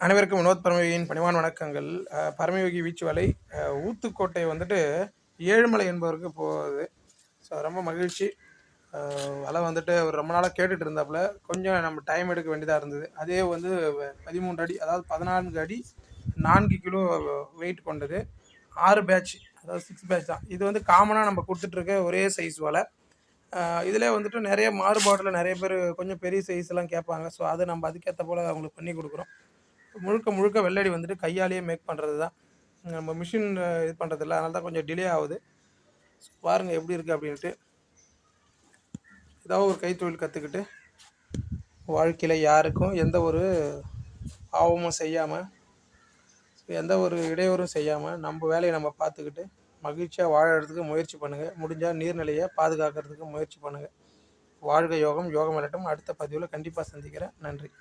அனைவருக்கும் வினோத் பரமயோகியின் பணிவான வணக்கங்கள். பரமயோகி வீச்சு வலை ஊத்துக்கோட்டை வந்துட்டு ஏழுமலை என்பவருக்கு போகுது. ஸோ ரொம்ப மகிழ்ச்சி. வலை வந்துட்டு அவர் ரொம்ப நாளாக கேட்டுட்டு இருந்தாப்புல. கொஞ்சம் நம்ம டைம் எடுக்க வேண்டியதாக இருந்தது. அதே வந்து 13 அடி, அதாவது 14 அடி 4 கிலோ வெயிட் கொண்டது. 6 பேட்ச், அதாவது 6 பேட்ச் தான். இது வந்து காமனாக நம்ம கொடுத்துட்ருக்க ஒரே சைஸ் வலை. இதில் வந்துட்டு நிறைய மாறுபாட்டில் நிறைய பேர் கொஞ்சம் பெரிய சைஸ்லாம் கேட்பாங்க. ஸோ அதை நம்ம அதுக்கேற்ற போல் அவங்களுக்கு பண்ணி கொடுக்குறோம். முழுக்க வெள்ளடி வந்துட்டு கையாலேயே மேக் பண்ணுறது தான். நம்ம மிஷின் இது பண்ணுறதில்ல, அதனால தான் கொஞ்சம் டிலே ஆகுது. பாருங்கள் எப்படி இருக்குது அப்படின்ட்டு. ஏதாவது ஒரு கைத்தொழில் கற்றுக்கிட்டு வாழ்க்கையில் யாருக்கும் எந்த ஒரு பாவமும் செய்யாமல், எந்த ஒரு இடையூறும் செய்யாமல் நம்ம வேலையை நம்ம பார்த்துக்கிட்டு மகிழ்ச்சியாக வாழறதுக்கு முயற்சி பண்ணுங்கள். முடிஞ்சால் நீர்நிலையை பாதுகாக்கிறதுக்கு முயற்சி பண்ணுங்கள். வாழ்க யோகம், யோகம் வரட்டும். அடுத்த பதிவில் கண்டிப்பாக சந்திக்கிறேன். நன்றி.